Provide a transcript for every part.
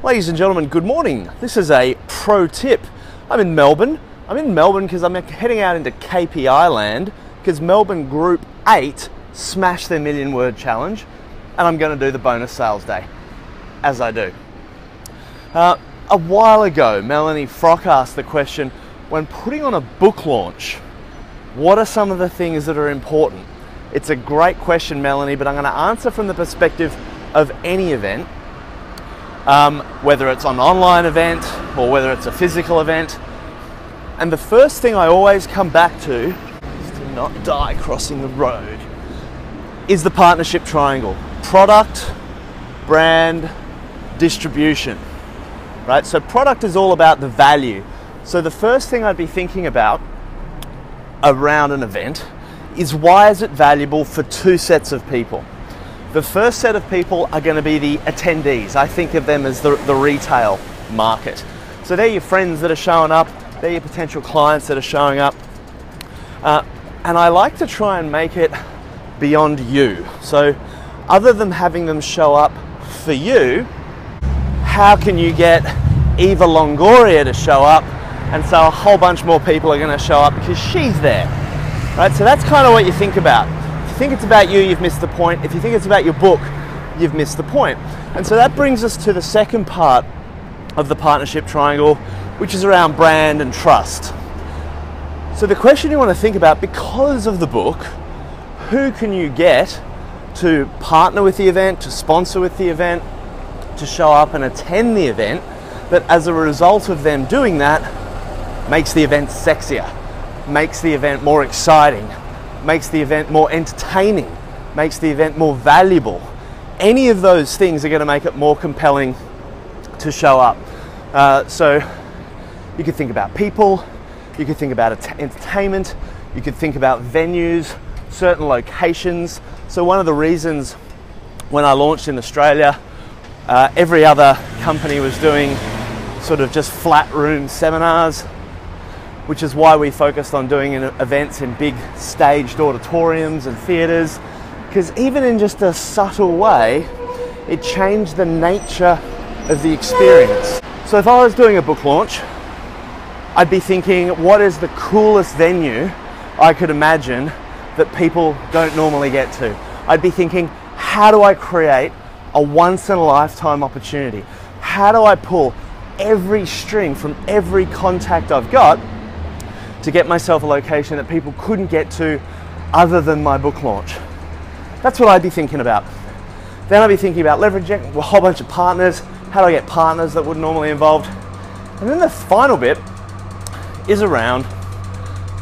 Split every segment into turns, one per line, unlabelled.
Ladies and gentlemen, good morning. This is a pro tip. I'm in Melbourne. I'm in Melbourne because I'm heading out into KPI land because Melbourne Group 8 smashed their million-word challenge, and I'm going to do the bonus sales day, as I do. A while ago, Melanie Frock asked the question, when putting on a book launch, what are some of the things that are important? It's a great question, Melanie, but I'm going to answer from the perspective of any event. Whether it's an online event or whether it's a physical event. And the first thing I always come back to, is to not die crossing the road, is the partnership triangle. Product, brand, distribution, right? So product is all about the value. So the first thing I'd be thinking about around an event is why is it valuable for two sets of people? The first set of people are going to be the attendees. I think of them as the retail market. So they're your friends that are showing up, they're your potential clients that are showing up. And I like to try and make it beyond you. So other than having them show up for you, how can you get Eva Longiria to show up? And so a whole bunch more people are going to show up because she's there. Right? So that's kind of what you think about. If you think it's about you, you've missed the point. If you think it's about your book, you've missed the point. And so that brings us to the second part of the partnership triangle, which is around brand and trust. So the question you want to think about, because of the book, who can you get to partner with the event, to sponsor with the event, to show up and attend the event, that as a result of them doing that, makes the event sexier, makes the event more exciting, makes the event more entertaining, makes the event more valuable. Any of those things are going to make it more compelling to show up. So you could think about people, you could think about entertainment, you could think about venues, certain locations. So one of the reasons when I launched in Australia, every other company was doing sort of just flat room seminars, which is why we focused on doing events in big staged auditoriums and theatres, because even in just a subtle way, it changed the nature of the experience. So if I was doing a book launch, I'd be thinking, what is the coolest venue I could imagine that people don't normally get to? I'd be thinking, how do I create a once-in-a-lifetime opportunity? How do I pull every string from every contact I've got to get myself a location that people couldn't get to other than my book launch? That's what I'd be thinking about. Then I'd be thinking about leveraging a whole bunch of partners. How do I get partners that wouldn't normally involved? And then the final bit is around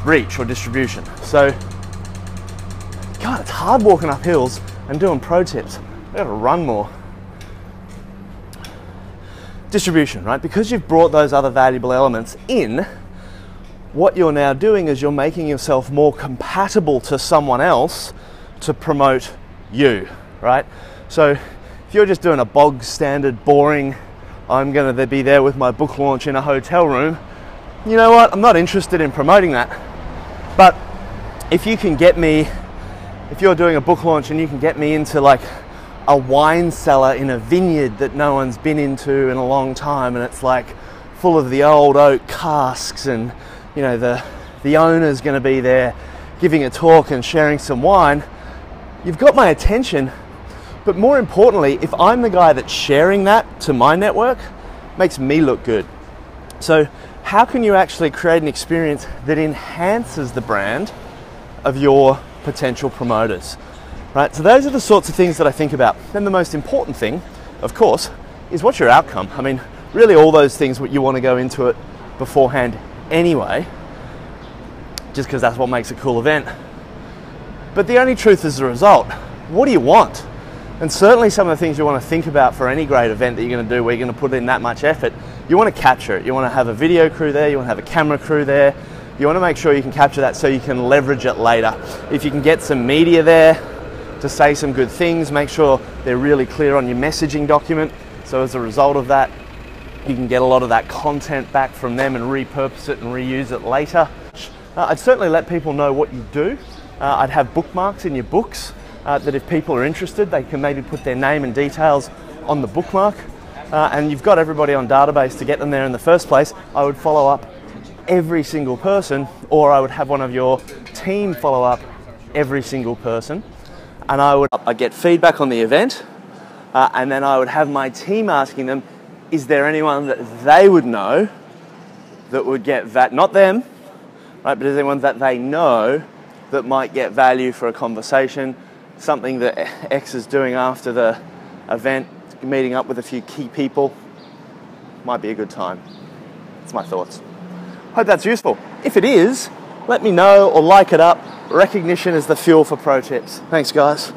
reach or distribution. So, God, it's hard walking up hills and doing pro tips. I've got to run more. Distribution, right? Because you've brought those other valuable elements in, what you're now doing is you're making yourself more compatible to someone else to promote you, right? So if you're just doing a bog standard, boring, I'm going to be there with my book launch in a hotel room, you know what? I'm not interested in promoting that. But if you can get me, if you're doing a book launch and you can get me into like a wine cellar in a vineyard that no one's been into in a long time, and it's like full of the old oak casks, and you know the owner's going to be there giving a talk and sharing some wine, you've got my attention. But more importantly, if I'm the guy that's sharing that to my network, it makes me look good. So how can you actually create an experience that enhances the brand of your potential promoters? Right, so those are the sorts of things that I think about. Then the most important thing, of course, is what's your outcome? I mean, really all those things, you want to go into it beforehand anyway, just because that's what makes a cool event. But the only truth is the result. What do you want? And certainly some of the things you want to think about for any great event that you're going to do, where you're going to put in that much effort, you want to capture it. You want to have a video crew there, you want to have a camera crew there, you want to make sure you can capture that so you can leverage it later. If you can get some media there to say some good things, make sure they're really clear on your messaging document, so as a result of that, you can get a lot of that content back from them and repurpose it and reuse it later. I'd certainly let people know what you do. I'd have bookmarks in your books that if people are interested, they can maybe put their name and details on the bookmark. and you've got everybody on database to get them there in the first place, I would follow up every single person, or I would have one of your team follow up every single person, and I'd get feedback on the event, and then I would have my team asking them, is there anyone that they would know that would get that, not them, right, but is there anyone that they know that might get value for a conversation, something that X is doing after the event, meeting up with a few key people, might be a good time. That's my thoughts. Hope that's useful. If it is, let me know or like it up. Recognition is the fuel for pro tips. Thanks, guys.